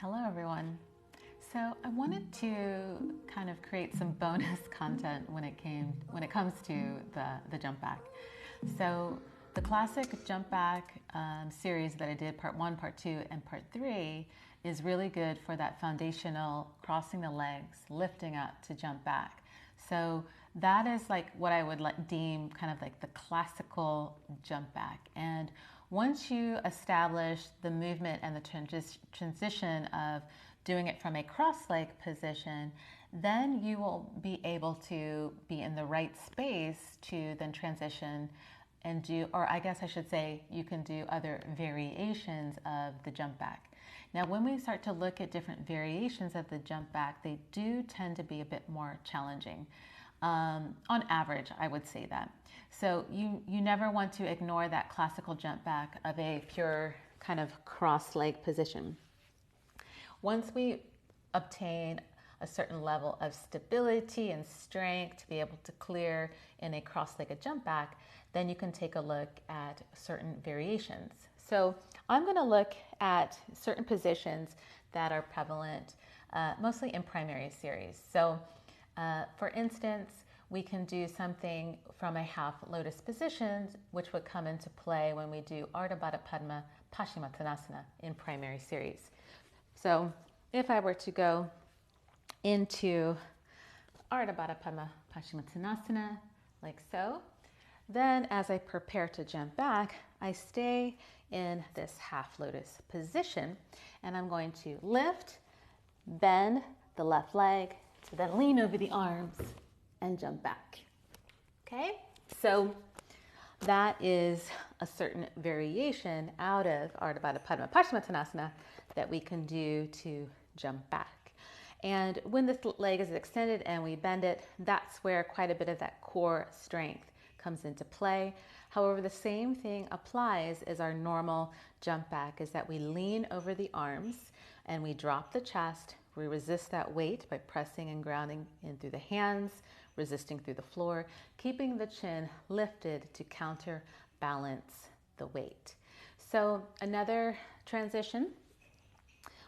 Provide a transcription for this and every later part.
Hello everyone. So I wanted to kind of create some bonus content when it comes to the jump back. So the classic jump back series that I did, part one, part two, and part three, is really good for that foundational crossing the legs, lifting up to jump back. So that is like what I would deem kind of like the classical jump back. And once you establish the movement and the transition of doing it from a cross leg position, then you will be able to be in the right space to then transition and do, or I guess I should say, you can do other variations of the jump back. Now, when we start to look at different variations of the jump back, they do tend to be a bit more challenging. On average, I would say that. So you never want to ignore that classical jump back of a pure kind of cross leg position. Once we obtain a certain level of stability and strength to be able to clear in a cross-legged jump back, then you can take a look at certain variations. So I'm going to look at certain positions that are prevalent, mostly in primary series. So for instance, we can do something from a half lotus position, which would come into play when we do Ardha Baddha Padma Paschimottanasana in primary series. So if I were to go into Ardha Baddha Padma Paschimottanasana, like so, then as I prepare to jump back, I stay in this half lotus position, and I'm going to lift, bend the left leg, to then lean over the arms and jump back. Okay, so that is a certain variation out of Ardha Baddha Padma Paschimottanasana that we can do to jump back. And when this leg is extended and we bend it, that's where quite a bit of that core strength comes into play. However, the same thing applies as our normal jump back, is that we lean over the arms and we drop the chest. We resist that weight by pressing and grounding in through the hands, resisting through the floor, keeping the chin lifted to counterbalance the weight. So another transition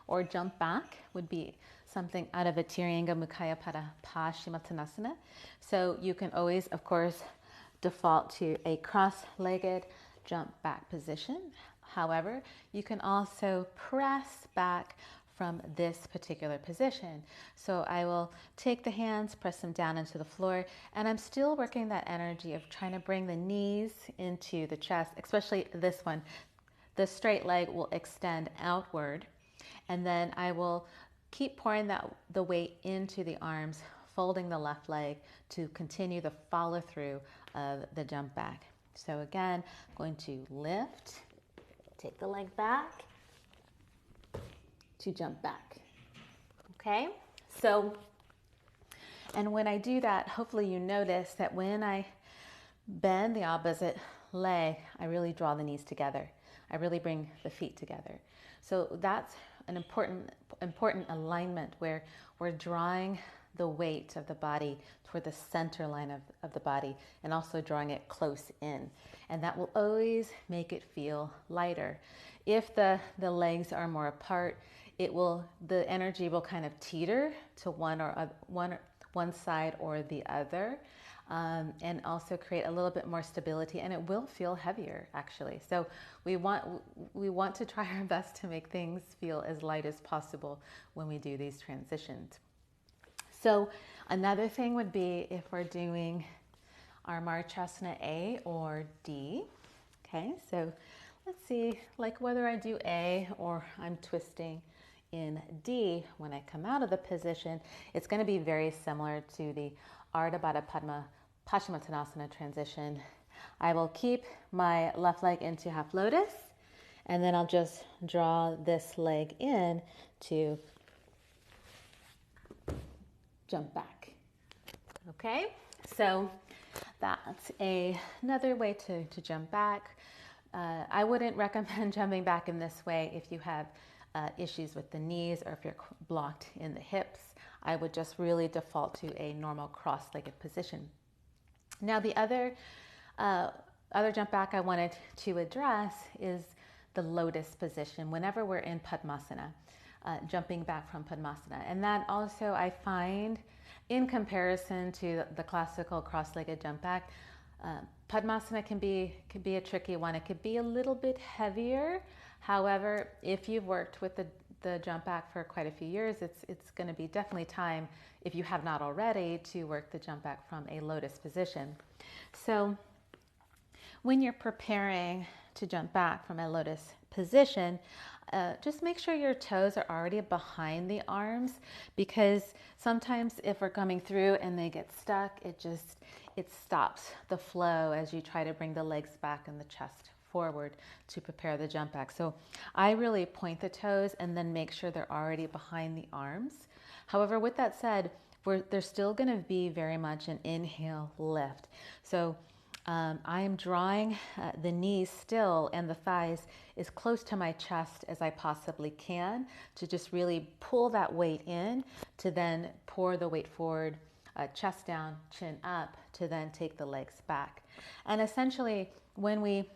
or jump back would be something out of a Tirayanga Mukhaya Pada Paschimottanasana. So you can always, of course, default to a cross-legged jump back position. However, you can also press back from this particular position. So I will take the hands, press them down into the floor, and I'm still working that energy of trying to bring the knees into the chest, especially this one. The straight leg will extend outward, and then I will keep pouring the weight into the arms, folding the left leg to continue the follow through of the jump back. So again, I'm going to lift, take the leg back to jump back. Okay, so, and when I do that, hopefully you notice that when I bend the opposite leg, I really draw the knees together. I really bring the feet together. So that's an important alignment where we're drawing the weight of the body toward the center line of the body and also drawing it close in. And that will always make it feel lighter. If the legs are more apart, the energy will kind of teeter to one side or the other, and also create a little bit more stability, and it will feel heavier actually. So we want to try our best to make things feel as light as possible when we do these transitions. So another thing would be if we're doing our Marchasana A or D. Okay, so let's see, like whether I do A or I'm twisting in D when I come out of the position, it's going to be very similar to the Ardha Baddha Padma Paschimottanasana transition. I will keep my left leg into half lotus, and then I'll just draw this leg in to jump back. Okay, so that's another way to jump back. I wouldn't recommend jumping back in this way if you have issues with the knees or if you're blocked in the hips. I would just really default to a normal cross-legged position. Now the other jump back I wanted to address is the lotus position whenever we're in Padmasana. jumping back from Padmasana. And that also I find, in comparison to the classical cross-legged jump back, Padmasana can be a tricky one. It could be a little bit heavier. However, if you've worked with the jump back for quite a few years, it's going to be definitely time, if you have not already, to work the jump back from a lotus position. So when you're preparing to jump back from a lotus position, just make sure your toes are already behind the arms, because sometimes if we're coming through and they get stuck, it stops the flow as you try to bring the legs back and the chest forward to prepare the jump back. So I really point the toes and then make sure they're already behind the arms. However, with that said, there's still going to be very much an inhale lift. So I am drawing the knees still and the thighs as close to my chest as I possibly can, to just really pull that weight in, to then pour the weight forward, chest down, chin up, to then take the legs back. And essentially, when we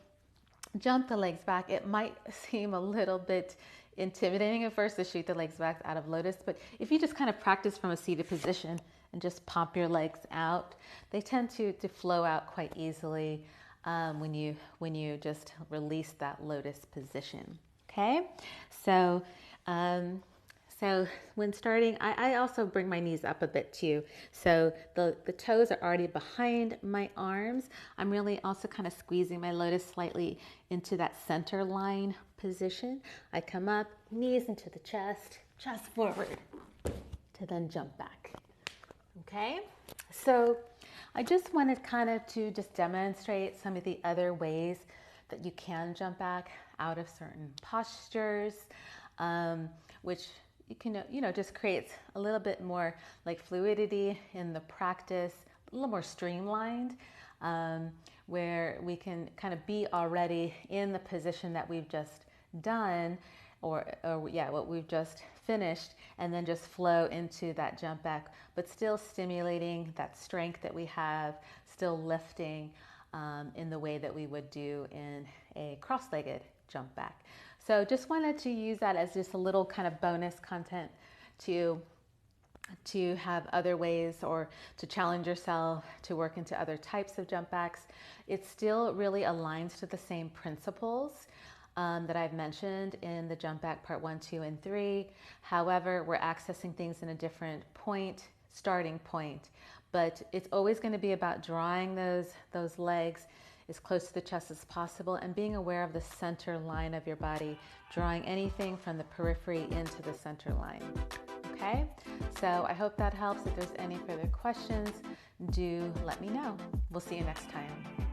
jump the legs back, it might seem a little bit intimidating at first to shoot the legs back out of lotus, but if you just kind of practice from a seated position and just pop your legs out, they tend to flow out quite easily when you just release that lotus position. Okay, so when starting, I also bring my knees up a bit too. So the toes are already behind my arms. I'm really also kind of squeezing my lotus slightly into that center line position. I come up, knees into the chest forward, to then jump back. Okay, so I just wanted kind of to just demonstrate some of the other ways that you can jump back out of certain postures, which you can, just creates a little bit more like fluidity in the practice, a little more streamlined, where we can kind of be already in the position that we've just done, or what we've just finished, and then just flow into that jump back, but still stimulating that strength that we have, still lifting in the way that we would do in a cross-legged jump back. So just wanted to use that as just a little kind of bonus content to have other ways, or to challenge yourself to work into other types of jump backs. It still really aligns to the same principles that I've mentioned in the jump back part 1, 2, and 3. However, we're accessing things in a different starting point, but it's always going to be about drawing those legs as close to the chest as possible, and being aware of the center line of your body, drawing anything from the periphery into the center line. Okay, so I hope that helps. If there's any further questions, do let me know. We'll see you next time.